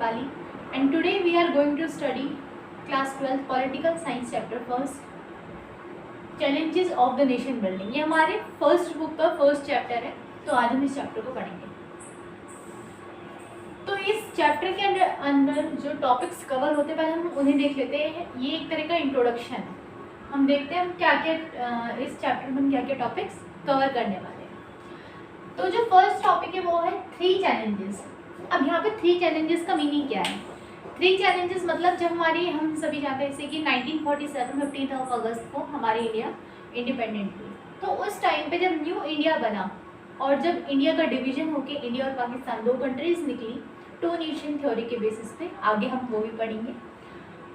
Dipali and today we are going to study class 12 political science chapter first challenges of the nation building। ये हमारे first book का first chapter है, तो आज हम इस चैप्टर को पढ़ेंगे। तो इस चैप्टर के अंदर जो टॉपिक्स कवर होते हैं पहले हम उन्हें देख लेते हैं। ये एक तरह का इंट्रोडक्शन है। हम देखते हैं हम क्या क्या इस चैप्टर में हम क्या क्या टॉपिक्स कवर करने वाले हैं। तो जो फर्स्ट टॉपिक है वो है 3 चैलेंजेस। अब यहाँ पे 3 चैलेंजेस का मीनिंग क्या है? 3 चैलेंजेस मतलब जब हम सभी जानते हैं जैसे कि 1947 15 अगस्त को हमारी इंडिया इंडिपेंडेंट हुई, तो उस टाइम पे जब न्यू इंडिया बना और जब इंडिया का डिवीजन होके इंडिया और पाकिस्तान 2 कंट्रीज निकली, 2 नेशन थ्योरी के बेसिस पे, आगे हम वो भी पढ़ेंगे।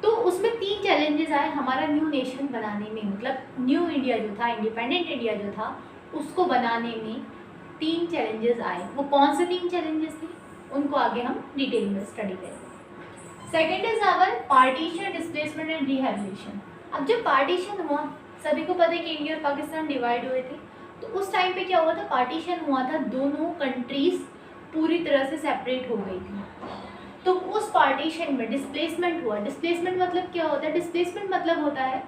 तो उसमें 3 चैलेंजेस आए हमारा न्यू नेशन बनाने में, मतलब न्यू इंडिया जो था, इंडिपेंडेंट इंडिया जो था, उसको बनाने में 3 चैलेंजेस आए। वो कौन से 3 चैलेंजेस थे उनको आगे हम डिटेल में स्टडी करेंगे। Second is our partition, displacement and rehabilitation. अब जब पार्टीशन हुआ, सभी को पता है कि इंडिया और पाकिस्तान डिवाइड हुए थे, तो उस टाइम पे क्या हुआ था, पार्टीशन हुआ था, दोनों कंट्रीज पूरी तरह से सेपरेट हो गई थी। तो उस पार्टीशन में डिस्प्लेसमेंट हुआ। डिस्प्लेसमेंट मतलब क्या होता है? डिस्प्लेसमेंट मतलब होता है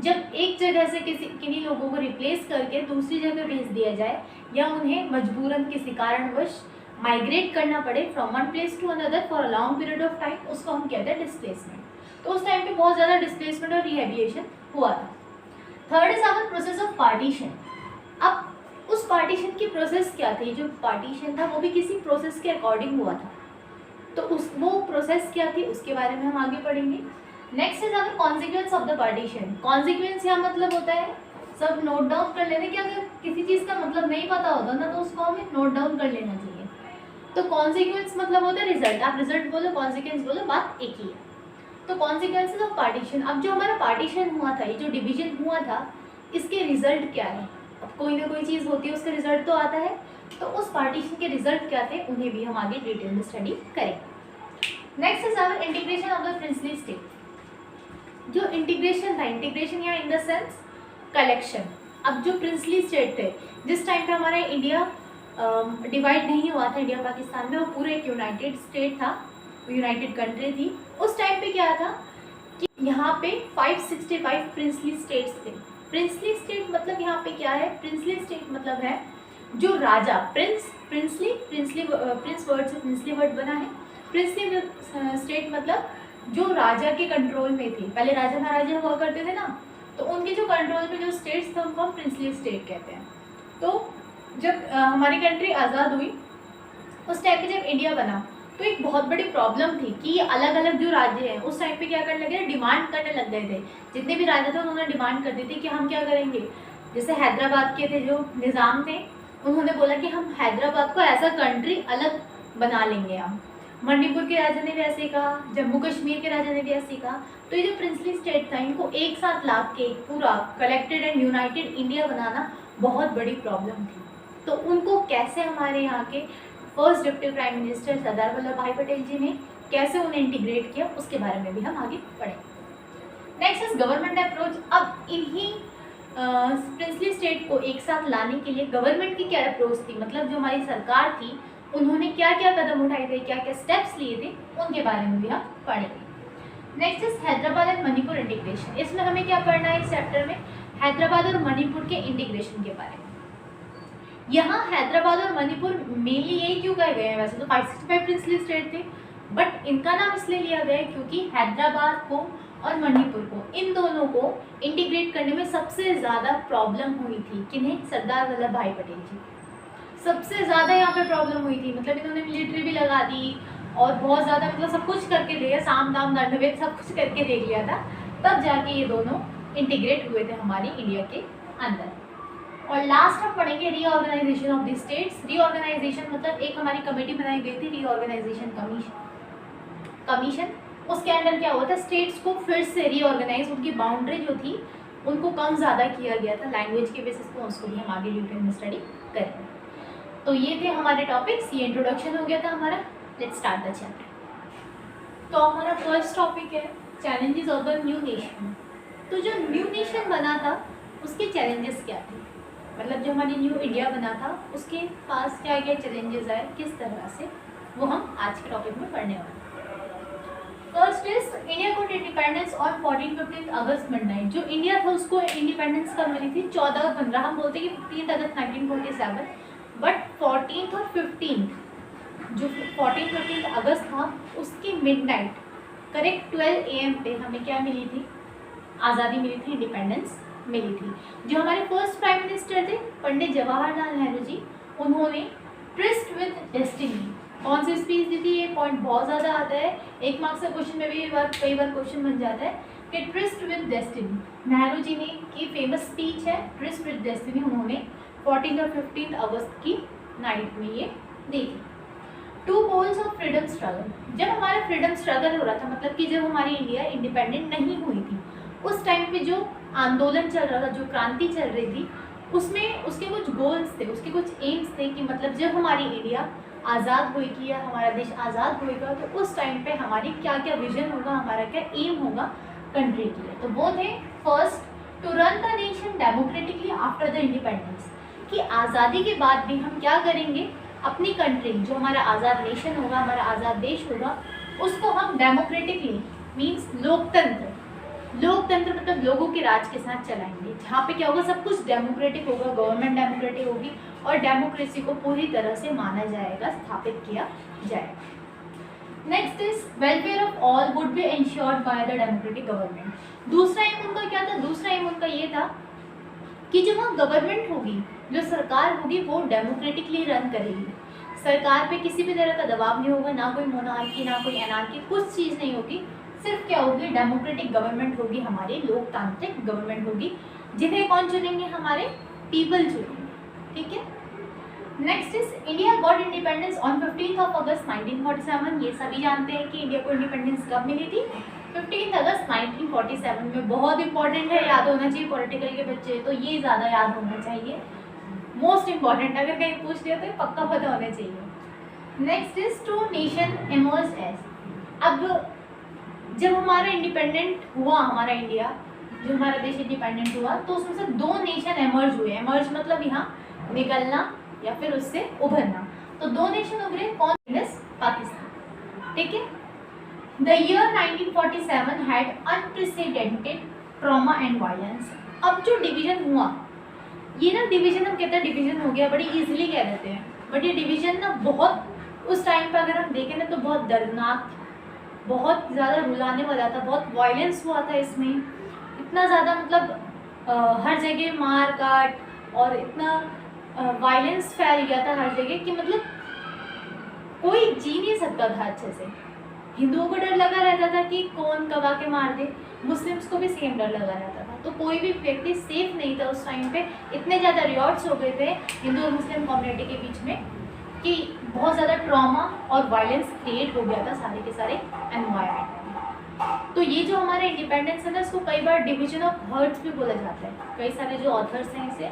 जब एक जगह से किन्हीं लोगों को रिप्लेस करके दूसरी जगह भेज दिया जाए या उन्हें मजबूरन किसी कारणवश माइग्रेट करना पड़े from one place to another for a long period of time, उसको हम कहते हैं डिस्प्लेसमेंट। तो उस टाइम पे बहुत ज़्यादा डिस्प्लेसमेंट और रिहैबिलिटेशन हुआ था। Third is our process of partition. अब उस पार्टीशन की प्रोसेस क्या थी? जो पार्टीशन था वो भी किसी प्रोसेस के अकॉर्डिंग हुआ था, तो वो प्रोसेस क्या थी उसके बारे में हम आगे पढ़ेंगे। Next is our consequence of the partition. Consequence यहाँ मतलब होता है, सब नोट डाउन कर लेते कि अगर किसी चीज़ का मतलब नहीं पता होता ना तो उसको हमें नोट डाउन कर लेना चाहिए। तो कॉन्सिक्वेंस मतलब होता है रिजल्ट। आप रिजल्ट बोलो, कॉन्सिक्वेंस बोलो, बात एक ही है। तो कॉन्सिक्वेंसेज ऑफ पार्टीशन। अब जो हमारा पार्टीशन हुआ था, ये जो डिवीजन हुआ था, इसके रिजल्ट क्या है? अब कोई ना कोई चीज़ होती है, उसका रिजल्ट तो आता है। तो उस पार्टीशन के रिजल्ट क्या थे उन्हें भी हम आगे डिटेल में स्टडी करेंगे। Next is our integration of the princely state. जो इंटीग्रेशन था, इंटीग्रेशन या इन द सेंस कलेक्शन। अब जो प्रिंसली स्टेट थे, जिस टाइम पे हमारा इंडिया डिवाइड नहीं हुआ था इंडिया पाकिस्तान में, वो पूरे एक यूनाइटेड स्टेट था, यूनाइटेड कंट्री थी। उस टाइम पे क्या था कि यहाँ पे 565 प्रिंसली स्टेट्स थे। प्रिंसली स्टेट मतलब यहाँ पे क्या है? प्रिंसली स्टेट मतलब है जो राजा, प्रिंस वर्ड से प्रिंसली वर्ड बना है। प्रिंसली स्टेट मतलब जो राजा के कंट्रोल में थी। पहले राजा महाराजा हुआ करते थे ना, तो उनके जो कंट्रोल में जो स्टेट्स थे उनको हम प्रिंसली स्टेट कहते हैं। तो जब हमारी कंट्री आज़ाद हुई, उस टाइम पे जब इंडिया बना, तो एक बहुत बड़ी प्रॉब्लम थी कि अलग अलग जो राज्य हैं उस टाइम पे क्या करने लगे, डिमांड करने लग गए थे। जितने भी राजा थे उन्होंने डिमांड कर दी थी कि हम क्या करेंगे। जैसे हैदराबाद के थे जो निज़ाम थे, उन्होंने बोला कि हम हैदराबाद को एज अ कंट्री अलग बना लेंगे। हम मणिपुर के राजा ने भी ऐसे कहा, जम्मू कश्मीर के राजा ने भी ऐसे कहा। तो ये जो प्रिंसली स्टेट था, इनको एक साथ ला के पूरा कलेक्टेड एंड यूनाइटेड इंडिया बनाना बहुत बड़ी प्रॉब्लम थी। तो उनको कैसे हमारे यहाँ के first deputy prime minister Sardar Vallabh भाई पटेल जी ने कैसे उन्हें इंटीग्रेट किया, उसके बारे में भी हम आगे पढ़ेंगे। Next is government approach. अब इन्हीं प्रिंसली स्टेट को एक साथ लाने के लिए गवर्नमेंट की क्या अप्रोच थी, मतलब जो हमारी सरकार थी उन्होंने क्या क्या कदम उठाए थे, क्या क्या स्टेप्स लिए थे, उनके बारे में भी हम पढ़ेंगे। Next is Hyderabad and Manipur integration. इसमें हमें क्या पढ़ना है इस चैप्टर में? हैदराबाद और मणिपुर के इंटीग्रेशन के बारे में। यहाँ हैदराबाद और मणिपुर मेनली यही क्यों कहे गए हैं? वैसे तो 565 प्रिंसली स्टेट थे, बट इनका नाम इसलिए लिया गया है क्योंकि हैदराबाद को और मणिपुर को, इन दोनों को इंटीग्रेट करने में सबसे ज़्यादा प्रॉब्लम हुई थी। किन्हें? सरदार वल्लभ भाई पटेल जी। सबसे ज़्यादा यहाँ पे प्रॉब्लम हुई थी, मतलब इन्होंने मिलिट्री भी लगा दी और बहुत ज़्यादा मतलब सब कुछ करके दिया, साम दाम दंड भेद सब कुछ करके देख लिया था, तब जाके ये दोनों इंटीग्रेट हुए थे हमारी इंडिया के अंदर। और लास्ट हम पढ़ेंगे reorganisation of the states. Reorganisation मतलब एक हमारी कमेटी बनाई गई थी, रीऑर्गेनाइजेशन कमीशन। उसके अंदर क्या हुआ था, स्टेट्स को फिर से रीऑर्गेनाइज, उनकी बाउंड्री जो थी उनको कम ज़्यादा किया गया था लैंग्वेज के बेसिस पे, उसको भी हम आगे डिटेल में स्टडी करेंगे। तो ये थे हमारे टॉपिक्स, ये इंट्रोडक्शन हो गया था हमारा। Let's start the chapter. तो हमारा फर्स्ट टॉपिक है challenges of the new nation. तो जो न्यू नेशन बना था उसके चैलेंजेस क्या थे, मतलब जो हमारी न्यू इंडिया बना था उसके पास क्या क्या चैलेंजेस आए, किस तरह से वो हम आज के टॉपिक में पढ़ने वाले हैं। फर्स्ट इज इंडिया को इंडिपेंडेंस ऑन 14-15 अगस्त मिडनाइट। जो इंडिया था उसको इंडिपेंडेंस कब मिली थी? 14-15। हम बोलते हैं कि 15 अगस्त 1947, बट 14 और 15 जो 14-15 अगस्त था उसकी मिडनाइट करेक्ट 12 AM पे हमें क्या मिली थी? आज़ादी मिली थी, इंडिपेंडेंस मिली थी। जो हमारे फर्स्ट प्राइम मिनिस्टर थे पंडित जवाहरलाल नेहरू जी, उन्होंने ट्रिस्ट विद डेस्टिनी कौन सी स्पीच दी थी? ये पॉइंट बहुत ज़्यादा आता है, एक मार्क्स का क्वेश्चन में भी कई बार क्वेश्चन बन जाता है कि tourist with destiny Nehru ji ने की फेमस स्पीच है ट्रिस्ट विद डेस्टिनी, उन्होंने 14 और 15 अगस्त की नाइट में ये दी थी। Two poles of freedom struggle, जब हमारा फ्रीडम स्ट्रगल हो रहा था, मतलब कि जब हमारी इंडिया इंडिपेंडेंट नहीं हुई थी, उस टाइम पे जो आंदोलन चल रहा था, जो क्रांति चल रही थी, उसमें उसके कुछ गोल्स थे, उसके कुछ एम्स थे कि मतलब जब हमारी इंडिया आज़ाद होगी या हमारा देश आज़ाद होएगा तो उस टाइम पे हमारी क्या क्या विजन होगा, हमारा क्या एम होगा कंट्री के लिए। तो वो थे first to run the nation democratically after the independence, कि आज़ादी के बाद भी हम क्या करेंगे, अपनी कंट्री जो हमारा आज़ाद नेशन होगा, हमारा आज़ाद देश होगा, उसको हम डेमोक्रेटिकली मीन्स लोकतंत्र मतलब लोगों के राज के साथ चलाएंगे, जहाँ पे क्या होगा, सब कुछ डेमोक्रेटिक होगा, गवर्नमेंट डेमोक्रेटिक होगी और डेमोक्रेसी को पूरी तरह से माना जाएगा, स्थापित किया जाएगा। Next is welfare of all would be insured by the democratic government. दूसरा एम उनका क्या था? दूसरा एम उनका ये था कि जो वहाँ गवर्नमेंट होगी, जो सरकार होगी, वो डेमोक्रेटिकली रन करेगी, सरकार पे किसी भी तरह का दबाव नहीं होगा, ना कोई मोनार्की ना कोई एनार्की, कुछ चीज़ नहीं होगी, सिर्फ क्या होगी, डेमोक्रेटिक गवर्नमेंट होगी, हमारी लोकतांत्रिक गवर्नमेंट होगी, जिन्हें कौन चुनेंगे? हमारे पीपल चुनेंगे, ठीक है। Next is India got independence on 15 अगस्त 1947। ये सभी जानते हैं कि इंडिया को इंडिपेंडेंस कब मिली थी? 15 अगस्त 1947 में। बहुत इंपॉर्टेंट है, याद होना चाहिए, पॉलिटिकल के बच्चे तो ये ज़्यादा याद होना चाहिए, मोस्ट इंपॉर्टेंट, अगर कहीं पूछ लिया तो ये पक्का पता होना चाहिए। Next is two nation emerge as. अब जब हमारा इंडिपेंडेंट हुआ, हमारा इंडिया जो हमारा देश इंडिपेंडेंट हुआ, तो उसमें से दो नेशन एमर्ज हुए। एमर्ज मतलब यहाँ निकलना या फिर उससे उभरना। तो दो नेशन उभरे, कौन? पाकिस्तान, ठीक है। The year 1947 had unprecedented trauma and violence. अब जो डिवीजन हुआ, ये ना डिवीजन हम कहते हैं डिवीजन हो गया, बड़ी इजीली कह देते हैं, बट ये डिवीजन ना बहुत उस टाइम पर अगर हम देखें ना तो बहुत दर्दनाक, बहुत ज़्यादा रुलाने वाला था, बहुत वायलेंस हुआ था इसमें, इतना ज़्यादा मतलब हर जगह मार काट और इतना वायलेंस फैल गया था हर जगह कि मतलब कोई जी नहीं सकता था अच्छे से। हिंदुओं को डर लगा रहता था कि कौन कब आके मार दे, मुस्लिम्स को भी सेम डर लगा रहता था, तो कोई भी व्यक्ति सेफ नहीं था उस टाइम पे। इतने ज़्यादा रियॉट्स हो गए थे हिंदू और मुस्लिम कम्युनिटी के बीच में कि बहुत ज़्यादा ट्रॉमा और वायलेंस क्रिएट हो गया था सारे के सारे एनवायरनमेंट में। तो ये जो हमारा इंडिपेंडेंस है ना, इसको कई बार डिवीजन ऑफ हर्ट्स भी बोला जाता है। कई सारे जो ऑथर्स हैं इसे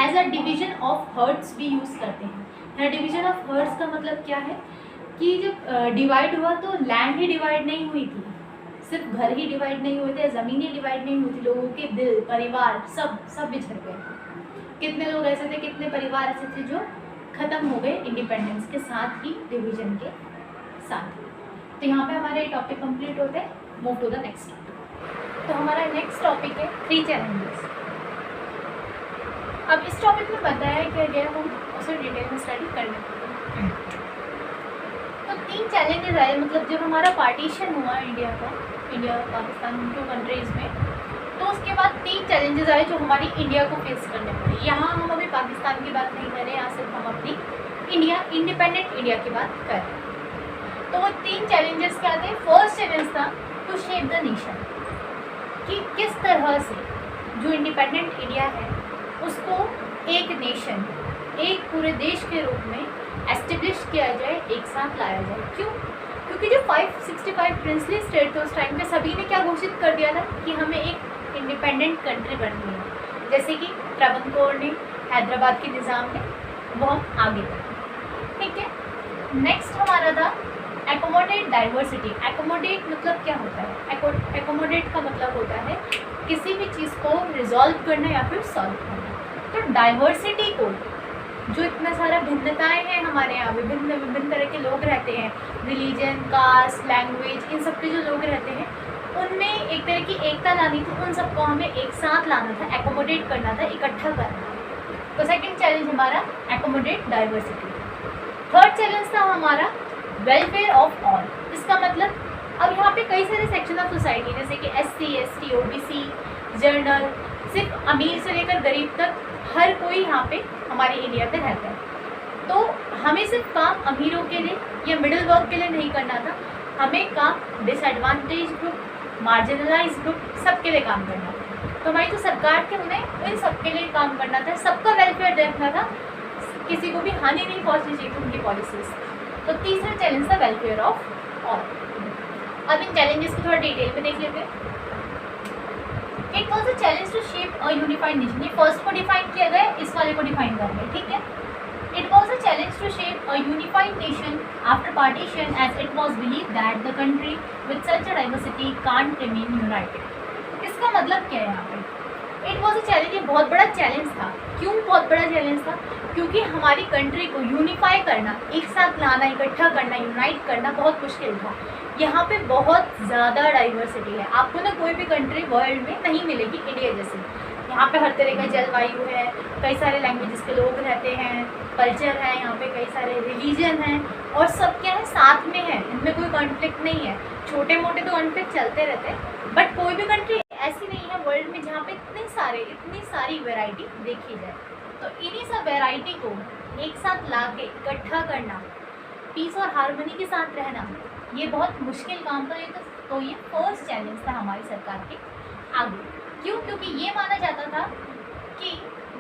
as a division of hearts भी यूज़ करते हैं। यहाँ डिवीजन ऑफ हर्ट्स का मतलब क्या है कि जब डिवाइड हुआ तो लैंड ही डिवाइड नहीं हुई थी, सिर्फ घर ही डिवाइड नहीं हुए थे, ज़मीनें डिवाइड नहीं हुई थी, लोगों के दिल, परिवार सब बिछड़ गए थे। कितने लोग ऐसे थे, कितने परिवार ऐसे थे जो ख़त्म हो गए इंडिपेंडेंस के साथ ही, डिवीजन के साथ ही। तो यहाँ पे हमारे टॉपिक कंप्लीट होते हैं। Move to the next topic. तो हमारा नेक्स्ट टॉपिक है 3 चैलेंजेस। अब इस टॉपिक में बताया गया हम उसे डिटेल में स्टडी करने हैं। तो 3 चैलेंजेस आए, मतलब जब हमारा पार्टीशन हुआ इंडिया पाकिस्तान 2 कंट्रीज़ में, तो उसके बाद 3 चैलेंजेस आए जो हमारी इंडिया को फेस करने पड़े। यहाँ हम अभी पाकिस्तान की बात नहीं कर रहे, यहाँ सिर्फ हम अपनी इंडिपेंडेंट इंडिया की बात कर रहे हैं। तो वो 3 चैलेंजेस क्या थे? फर्स्ट चैलेंज था टू शेप द नेशन, कि किस तरह से जो इंडिपेंडेंट इंडिया है उसको एक नेशन, एक पूरे देश के रूप में एस्टेब्लिश किया जाए, एक साथ लाया जाए। क्यों? क्योंकि जो 565 प्रिंसली स्टेट थे उस टाइम पे, सभी ने क्या घोषित कर दिया था कि हमें एक इंडिपेंडेंट कंट्री बननी है। जैसे कि त्रावणकोर ने, हैदराबाद के निज़ाम ने, वो हम आगे बढ़े, ठीक है। नेक्स्ट हमारा था एकोमोडेट डाइवर्सिटी। एकोमोडेट मतलब क्या होता है? एकोमोडेट का मतलब होता है किसी भी चीज़ को रिजॉल्व करना या फिर सॉल्व करना। तो डाइवर्सिटी को जो इतना सारा भिन्नताएं हैं हमारे यहाँ, विभिन्न विभिन्न तरह के लोग रहते हैं, रिलीजन, कास्ट, लैंग्वेज, इन सब के जो लोग रहते हैं, उनमें एक तरह की एकता लानी थी, उन सबको हमें एक साथ लाना था, एकोमोडेट करना था, इकट्ठा करना था। तो सेकंड चैलेंज हमारा एकोमोडेट डाइवर्सिटी। थर्ड चैलेंज था हमारा वेलफेयर ऑफ ऑल। इसका मतलब अब यहाँ पे कई सारे सेक्शन ऑफ सोसाइटी जैसे कि SC, ST, OBC, जर्नल, सिर्फ अमीर से लेकर गरीब तक हर कोई यहाँ पे हमारे इंडिया पे रहता है। तो हमें सिर्फ काम अमीरों के लिए या मिडिल वर्ग के लिए नहीं करना था, हमें काम डिसएडवांटेज ग्रुप, मार्जिनलाइज ग्रुप, सबके लिए काम करना था। तो हमारी जो सरकार थी उन्हें इन सबके लिए काम करना था, सबका वेलफेयर देखना था, किसी को भी हानि नहीं पहुँचनी चाहिए थी उनकी पॉलिसीज। तो तीसरा चैलेंज था वेलफेयर ऑफ ऑल। अब इन चैलेंजेस को थोड़ा डिटेल में देख लेते हैं। It was a challenge to shape a unified nation. ये फर्स्ट को डिफाइन किया गया, इस वाले को डिफाइन कर गया, ठीक है। It was a challenge to shape a unified nation after partition as it was believe that the country with such a diversity can't remain united. इसका मतलब क्या है यहाँ पे? इट वॉज अ चैलेंज, ये बहुत बड़ा चैलेंज था। क्यों बहुत बड़ा चैलेंज था? क्योंकि हमारी कंट्री को यूनिफाई करना, एक साथ लाना, इकट्ठा करना, यूनाइट करना बहुत मुश्किल था। यहाँ पे बहुत ज़्यादा डाइवर्सिटी है, आपको ना कोई भी कंट्री वर्ल्ड में नहीं मिलेगी इंडिया जैसे। यहाँ पे हर तरह का जलवायु है, कई सारे लैंग्वेजेस के लोग रहते हैं, कल्चर है, यहाँ पे कई सारे रिलीजन हैं, और सब क्या है, साथ में है, इनमें कोई कॉन्फ्लिक्ट नहीं है। छोटे मोटे तो कॉन्फ्लिक्ट चलते रहते हैं, बट कोई भी कंट्री ऐसी नहीं है वर्ल्ड में जहाँ पे इतनी सारी वैरायटी देखी जाए। तो इन्हीं सब वैरायटी को एक साथ ला के इकट्ठा करना, पीस और हार्मनी के साथ रहना, ये बहुत मुश्किल काम था। तो ये फर्स्ट चैलेंज था हमारी सरकार के आगे। क्यों? क्योंकि ये माना जाता था कि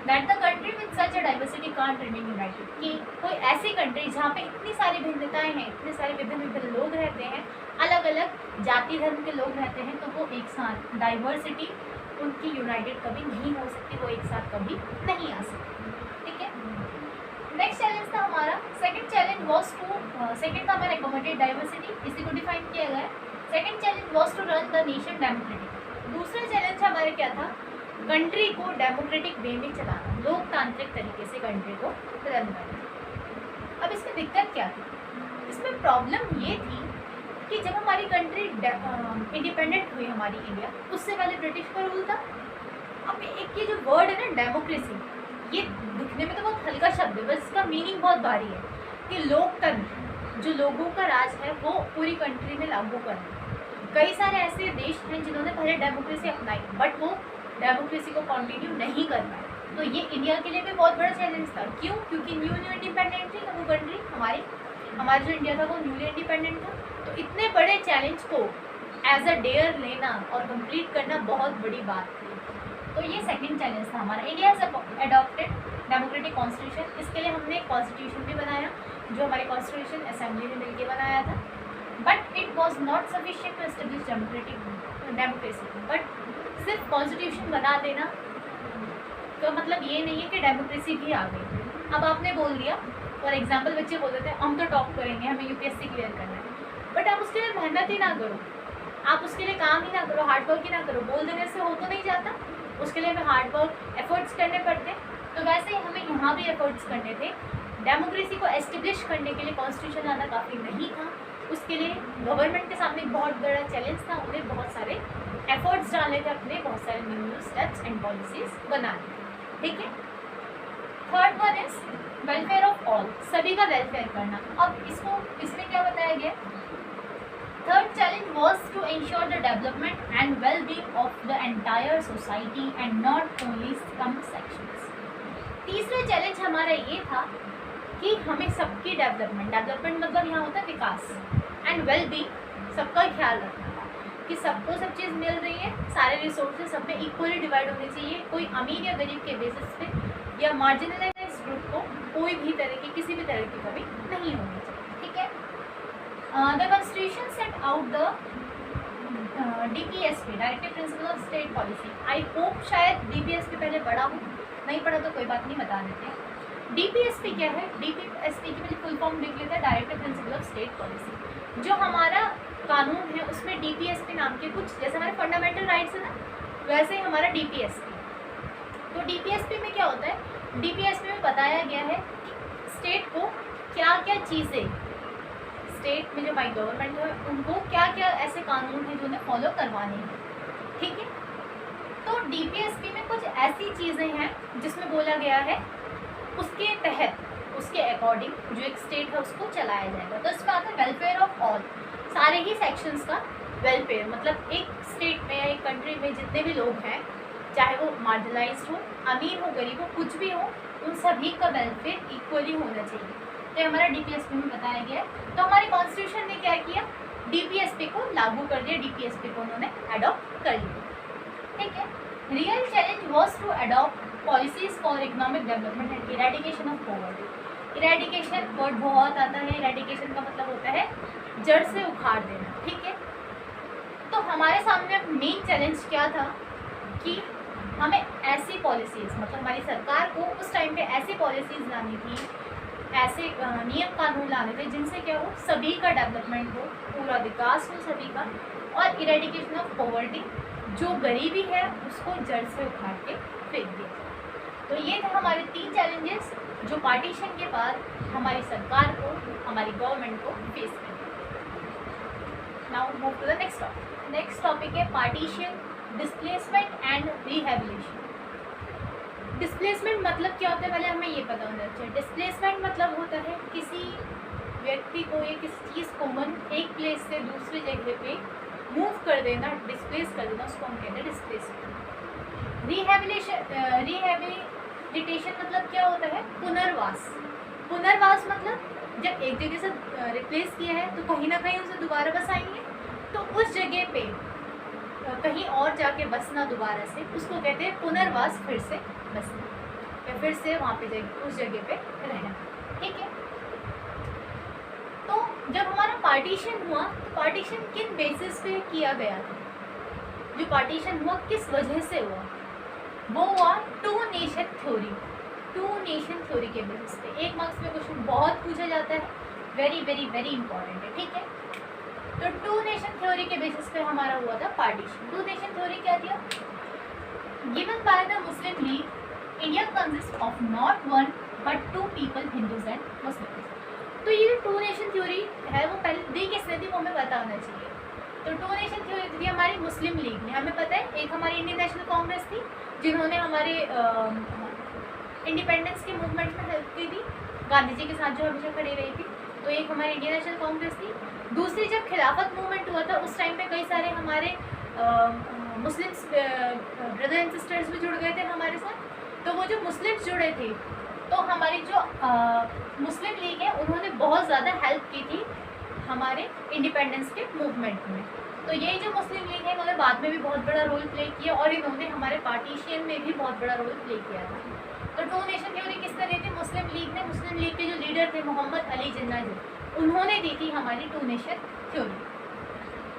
that the country with such a diversity can't remain United, कि कोई ऐसी कंट्री जहाँ पे इतनी सारी भिन्नताएं हैं, इतने सारे विभिन्न लोग रहते हैं, अलग अलग जाति धर्म के लोग रहते हैं, तो वो एक साथ डाइवर्सिटी उनकी यूनाइटेड कभी नहीं हो सकती, वो एक साथ कभी नहीं आ सकती, ठीक है। नेक्स्ट चैलेंज था हमारा, second challenge was to, second था हमारा एकोमोडेट डाइवर्सिटी, इसी को डिफाइन किया गया है। Second challenge was to run the nation democratic. दूसरा चैलेंज हमारे क्या था? कंट्री को डेमोक्रेटिक वे में चलाना, लोकतांत्रिक तरीके से कंट्री को रन करना। अब इसमें दिक्कत क्या थी? इसमें प्रॉब्लम ये थी कि जब हमारी कंट्री इंडिपेंडेंट हुई, हमारी इंडिया, उससे पहले ब्रिटिश का रूल था। अब एक ये जो वर्ड है ना डेमोक्रेसी, ये दिखने में तो बहुत हल्का शब्द है, बस इसका मीनिंग बहुत भारी है कि लोकतंत्र, जो लोगों का राज है वो पूरी कंट्री में लागू करना। कई सारे ऐसे देश हैं जिन्होंने पहले डेमोक्रेसी अपनाई, बट वो डेमोक्रेसी को कंटिन्यू नहीं कर पाए। तो ये इंडिया के लिए भी बहुत बड़ा चैलेंज था। क्यों? क्योंकि न्यू इंडिपेंडेंट थी वो कंट्री, हमारा जो इंडिया था वो न्यूली इंडिपेंडेंट था। तो इतने बड़े चैलेंज को एज अ डेयर लेना और कंप्लीट करना बहुत बड़ी बात थी। तो ये सेकंड चैलेंज था हमारा। India has adopted democratic constitution. इसके लिए हमने एक कॉन्स्टिट्यूशन भी बनाया, जो हमारे कॉन्स्टिट्यूशन असेंबली में मिलकर बनाया था। But it was not sufficient to establish democracy. But सिर्फ कॉन्स्टिट्यूशन बना देना तो मतलब ये नहीं है कि डेमोक्रेसी भी आ गई। अब आपने बोल दिया, फॉर एग्जाम्पल बच्चे बोल देते हैं हम तो टॉप करेंगे, हमें UPSC क्लियर करना है, बट आप उसके लिए मेहनत ही ना करो, आप उसके लिए काम ही ना करो, हार्ड वर्क ही ना करो। बोल देने से हो तो नहीं जाता, उसके लिए हमें हार्ड वर्क एफर्ट्स करने पड़ते। तो वैसे ही हमें यहाँ भी एफर्ट्स करने थे। डेमोक्रेसी को एस्टेब्लिश करने के लिए कॉन्स्टिट्यूशन लाना काफ़ी नहीं था, उसके लिए गवर्नमेंट के सामने एक बहुत बड़ा चैलेंज था। उन्हें बहुत सारे एफर्ट्स डालने थे, अपने बहुत सारे न्यू स्टेप्स एंड पॉलिसीज बनाने, ठीक है। Third one is welfare of all, सभी का वेलफेयर करना। अब इसमें क्या बताया गया? Third challenge was to ensure the development and well being of the entire society and not only some sections. तीसरा चैलेंज हमारा ये था कि हमें सबकी डेवलपमेंट मतलब यहाँ होता है विकास, एंड वेल बीइंग, सबका ख्याल रखना था कि सबको सब चीज़ मिल रही है, सारे रिसोर्सेज सब में इक्वली डिवाइड होने चाहिए, कोई अमीर या गरीब के बेसिस पे या मार्जिनलाइज ग्रुप को कोई भी तरह की किसी भी तरह की कमी नहीं होनी चाहिए, ठीक है। The constitution set out the DPSP, directive principle of state policy. I hope शायद DPSP पहले पढ़ा हो, नहीं पढ़ा तो कोई बात नहीं, बता देते हैं। DPSP क्या है? DPSP की मैंने फुल फॉर्म लिख लेता है, directive principle of state policy. जो हमारा कानून है उसमें DPSP नाम के कुछ, जैसे हमारे फंडामेंटल राइट्स है ना, वैसे ही हमारा DPSP। तो DPSP में क्या होता है? DPSP में बताया गया है स्टेट को क्या क्या चीज़ें, स्टेट में जो हमारी गवर्नमेंट है उनको क्या क्या ऐसे कानून हैं जो उन्हें फॉलो करवाने हैं, ठीक है। तो डीपीएसपी में कुछ ऐसी चीज़ें हैं जिसमें बोला गया है उसके तहत, उसके अकॉर्डिंग जो एक स्टेट है उसको चलाया जाएगा। तो इसमें आता है वेलफेयर ऑफ ऑल, सारे ही सेक्शंस का वेलफेयर, मतलब एक स्टेट में या एक कंट्री में जितने भी लोग हैं, चाहे वो मार्जिनलाइज्ड हो, अमीर हो, गरीब हो, कुछ भी हो, उन सभी का वेलफेयर इक्वली होना चाहिए। तो हमारा डीपीएसपी में बताया गया है। तो हमारे कॉन्स्टिट्यूशन ने क्या किया, डीपीएसपी को लागू कर दिया, डीपीएसपी को उन्होंने अडॉप्ट कर लिया, ठीक है। Real challenge was to adopt policies for economic development and eradication of poverty. Eradication word बहुत आता है, इरेडिकेशन का मतलब होता है जड़ से उखाड़ देना, ठीक है। तो हमारे सामने मेन चैलेंज क्या था कि हमें ऐसी पॉलिसीज़, मतलब हमारी सरकार को उस टाइम पे ऐसी पॉलिसीज़ लानी थी, ऐसे नियम कानून लाने थे जिनसे क्या हो, सभी का डेवलपमेंट हो, पूरा विकास हो सभी का, और इरेडिकेशन ऑफ पॉवर्टी, जो गरीबी है उसको जड़ से उखाड़ के फेंक दिया। तो ये थे हमारे 3 चैलेंजेस जो पार्टीशन के बाद हमारी सरकार को, हमारी गवर्नमेंट को फेस करते। Now move to the next topic. Next topic है partition, displacement and rehabilitation. Displacement मतलब क्या होता है, पहले हमें ये पता होना चाहिए। डिस्प्लेसमेंट मतलब होता है किसी व्यक्ति को या किसी चीज़ को एक प्लेस से दूसरी जगह पे मूव कर देना, डिस्प्लेस कर देना, उसको हम कहते हैं डिस्प्लेसमेंट। रिहेबिलिटेशन मतलब क्या होता है, पुनर्वास। पुनर्वास मतलब जब एक जगह से रिप्लेस किया है तो कहीं ना कहीं उसे दोबारा बसाएंगे, तो उस जगह पे कहीं और जाके बसना दोबारा से, उसको कहते हैं पुनर्वास, फिर से बसना या फिर से वहाँ पे उस जगह पे रहना, ठीक है। तो जब हमारा पार्टीशन हुआ, तो पार्टीशन किन बेसिस पे किया गया था, जो पार्टीशन हुआ किस वजह से हुआ, वो हुआ two nation theory. Two nation theory के बेसिस पे एक मार्क्स में क्वेश्चन बहुत पूछा जाता है, वेरी वेरी वेरी इंपॉर्टेंट है, ठीक है। तो टू नेशन थ्योरी के बेसिस पे हमारा हुआ था पार्टीशन। टू नेशन थ्योरी क्या थी, given by the Muslim league, India consist of not one but 2 people, Hindus and Muslims. तो ये जो टू नेशन थ्योरी है वो पहले दी किसने थी, वो हमें पता होना चाहिए। तो टू नेशन थ्योरी थी हमारी मुस्लिम लीग ने, हमें पता है। एक हमारी इंडियन नेशनल कांग्रेस थी जिन्होंने हमारे इंडिपेंडेंस के मूवमेंट में हेल्प की थी, गांधी जी के साथ जो हमेशा खड़ी रही थी। तो एक हमारी इंडियन नेशनल कांग्रेस थी। दूसरी, जब खिलाफत मूवमेंट हुआ था उस टाइम पे कई सारे हमारे मुस्लिम ब्रदर एंड सिस्टर्स भी जुड़ गए थे हमारे साथ। तो वो जो मुस्लिम्स जुड़े थे, तो हमारी जो मुस्लिम लीग है उन्होंने बहुत ज़्यादा हेल्प की थी हमारे इंडिपेंडेंस के मूवमेंट में। तो ये जो मुस्लिम लीग है इन्होंने बाद में भी बहुत बड़ा रोल प्ले किया, और इन्होंने हमारे पार्टीशन में भी बहुत बड़ा रोल प्ले किया था। तो टू नेशन थ्योरी किसने दी थी, मुस्लिम लीग ने। मुस्लिम लीग के जो लीडर थे मोहम्मद अली जिन्ना जी, उन्होंने दी थी हमारी टू नेशन थ्योरी।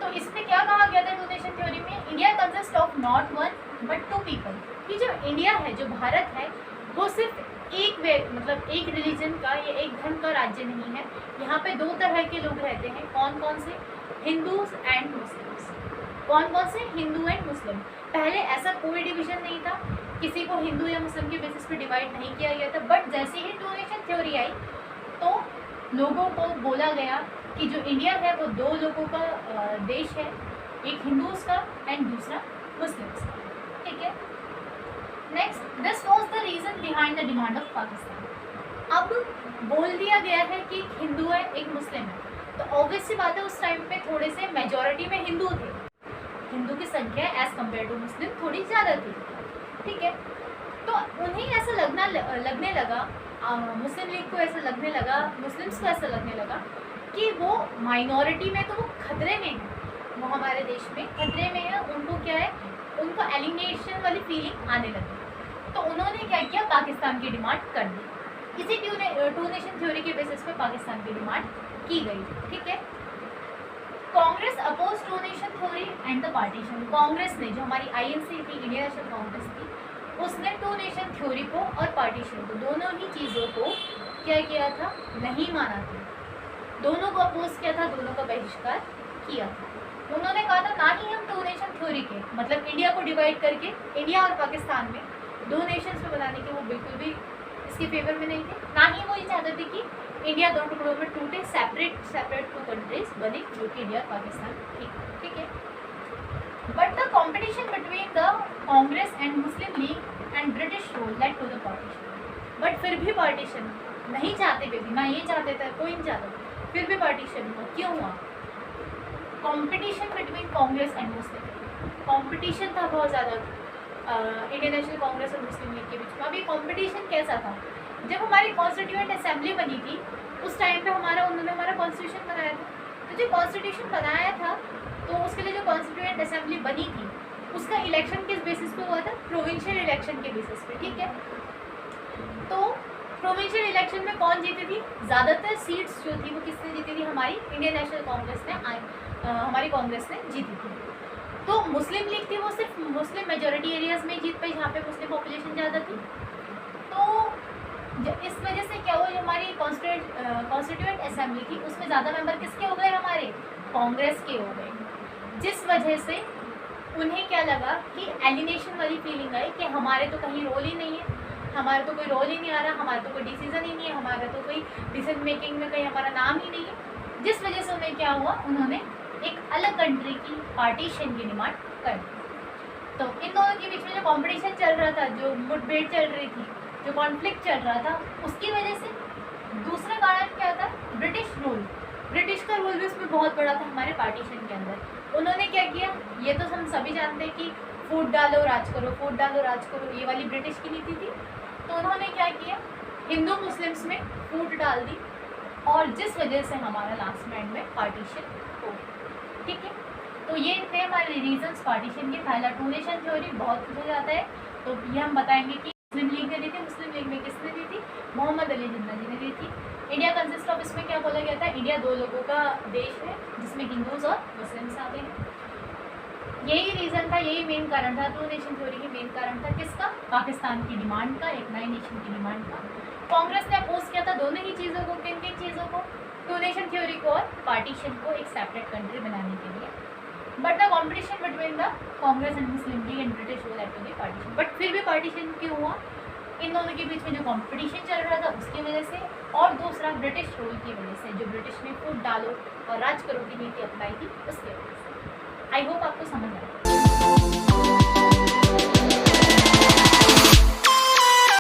तो इसमें क्या कहा गया था टू नेशन थ्योरी में, India consist of not one but 2 people, कि जो इंडिया है, जो भारत है, वो सिर्फ मतलब एक रिलीजन का या एक धर्म का राज्य नहीं है। यहाँ पे 2 तरह के लोग रहते हैं। कौन कौन से, हिंदूज एंड मुस्लिम्स। कौन कौन से, हिंदू एंड मुस्लिम। पहले ऐसा कोई डिवीजन नहीं था, किसी को हिंदू या मुस्लिम के बेसिस पे डिवाइड नहीं किया गया था। बट जैसे ही टू नेशन थ्योरी आई तो लोगों को बोला गया कि जो इंडिया है वो 2 लोगों का देश है, एक हिंदूज का एंड दूसरा मुस्लिम्स का, ठीक है। Next, this was the reason behind the demand of Pakistan. अब बोल दिया गया है कि एक हिंदू है एक मुस्लिम है, तो ऑब्वियस सी बात है उस टाइम पे थोड़े से मेजॉरिटी में हिंदू थे, हिंदू की संख्या एज़ कम्पेयर टू मुस्लिम थोड़ी ज़्यादा थी, ठीक है। तो उन्हें ऐसा लगने लगा, मुस्लिम लीग को ऐसा लगने लगा, मुस्लिम्स को ऐसा लगने लगा कि वो माइनॉरिटी में, तो वो खतरे में है, वो हमारे देश में खतरे में है, उनको क्या है, उनको एलिमिनेशन वाली फीलिंग आने लगी। तो उन्होंने क्या किया, पाकिस्तान की डिमांड कर दी। इसी टू नेशन थ्योरी के बेसिस पे पाकिस्तान की डिमांड की गई, ठीक है। Congress oppose two nation theory and the partition. Congress ने, जो हमारी आईएनसी थी, इंडियन नेशनल कांग्रेस थी, उसने टू नेशन थ्योरी को और पार्टीशन को, दोनों ही चीज़ों को क्या किया था, नहीं माना था, दोनों को अपोज किया था, दोनों का बहिष्कार किया था। उन्होंने कहा था ना ही हम टू नेशन थ्योरी के, मतलब इंडिया को डिवाइड करके इंडिया और पाकिस्तान में 2 नेशंस में बनाने के वो बिल्कुल भी इसके फेवर में नहीं थे, ना ही वो ये चाहते थे कि इंडिया दो टुकड़ों में टूटे, सेपरेट टू कंट्रीज बने, जो कि इंडिया और पाकिस्तान थी, ठीक है। But the competition between the Congress and Muslim League and British rule led to the partition. But फिर भी पार्टीशन नहीं चाहते थे, ना ये चाहते थे, कोई नहीं चाहता था, फिर भी पार्टीशन हुआ। क्यों हुआ? Competition between Congress and Muslim league, competition था बहुत ज़्यादा इंडियन नेशनल कांग्रेस और मुस्लिम लीग के बीच में। अभी कॉम्पिटिशन कैसा था? जब हमारी कॉन्स्टिट्यूएंट असेंबली बनी थी उस टाइम पे उन्होंने हमारा कॉन्स्टिट्यूशन बनाया था। तो जो कॉन्स्टिट्यूशन बनाया था तो उसके लिए जो कॉन्स्टिट्यूएंट असेंबली बनी थी उसका इलेक्शन किस बेसिस पे हुआ था? प्रोविंशियल इलेक्शन के बेसिस पे, ठीक है। तो प्रोविंशियल इलेक्शन में कौन जीती थी? ज़्यादातर सीट्स जो थी वो किसने जीती थी? हमारी इंडियन नेशनल कांग्रेस ने हमारी कांग्रेस ने जीती थी। तो मुस्लिम लीग थी वो सिर्फ मुस्लिम मेजॉरिटी एरियाज में जीत पाई जहाँ पे मुस्लिम पॉपुलेशन ज़्यादा थी। तो इस वजह से क्या हुआ, जो हमारी कॉन्स्टिट्यूएंट असेंबली थी उसमें ज़्यादा मेंबर किसके हो गए? हमारे कांग्रेस के हो गए। जिस वजह से उन्हें क्या लगा कि एलिनेशन वाली फीलिंग आई कि हमारे तो कहीं रोल ही नहीं है, हमारा तो कोई रोल ही नहीं आ रहा, हमारा तो कोई डिसीजन ही नहीं है, हमारा तो कोई डिसीजन मेकिंग में कहीं हमारा नाम ही नहीं है। जिस वजह से उन्हें क्या हुआ, उन्होंने एक अलग कंट्री की पार्टीशन की डिमांड कर दी। तो इन दोनों के बीच में जो कॉम्पिटिशन चल रहा था, जो मुठभेड़ चल रही थी, जो कॉन्फ्लिक्ट चल रहा था, उसकी वजह से दूसरा कारण क्या था? British rule. ब्रिटिश का रूल भी उसमें बहुत बड़ा था हमारे पार्टीशन के अंदर। उन्होंने क्या किया, ये तो हम सभी जानते हैं कि फूट डालो राज करो, फूट डालो राज करो, ये वाली ब्रिटिश की नीति थी। तो उन्होंने क्या किया, हिंदू मुस्लिम्स में फूट डाल दी और जिस वजह से हमारा लास्ट में एंड में पार्टीशन हो, ठीक है। तो ये थे हमारे रीजंस पार्टीशन के। पहला टू नेशन थ्योरी बहुत पूछा जाता है, तो ये हम बताएंगे कि मुस्लिम लीग ने दी थी। मुस्लिम लीग में किसने दी थी? मोहम्मद अली जिन्ना जी ने दी थी। इंडिया कंसिस्ट ऑफ, इसमें क्या बोला गया था? इंडिया दो लोगों का देश है जिसमें हिंदूज और मुस्लिम्स आते हैं। यही रीज़न था, यही मेन कारण था, टू नेशन थ्योरी की मेन कारण था किसका? पाकिस्तान की डिमांड का, एक नए नेशन की डिमांड का। कांग्रेस ने अपोज किया था दोनों ही चीज़ों को। किन किन चीज़ों को? टू नेशन थ्योरी को और पार्टीशन को, एक सेपरेट कंट्री बनाने के लिए। But the competition between the Congress and Muslim League and British rule led to the partition. But फिर भी पार्टीशन क्यों हुआ? इन दोनों के बीच में जो कंपटीशन चल रहा था उसकी वजह से, और दूसरा ब्रिटिश रूल की वजह से, जो ब्रिटिश ने फूट डालो और राज करो की नीति अपनाई थी उसकी वजह से। आई होप आपको समझ आया।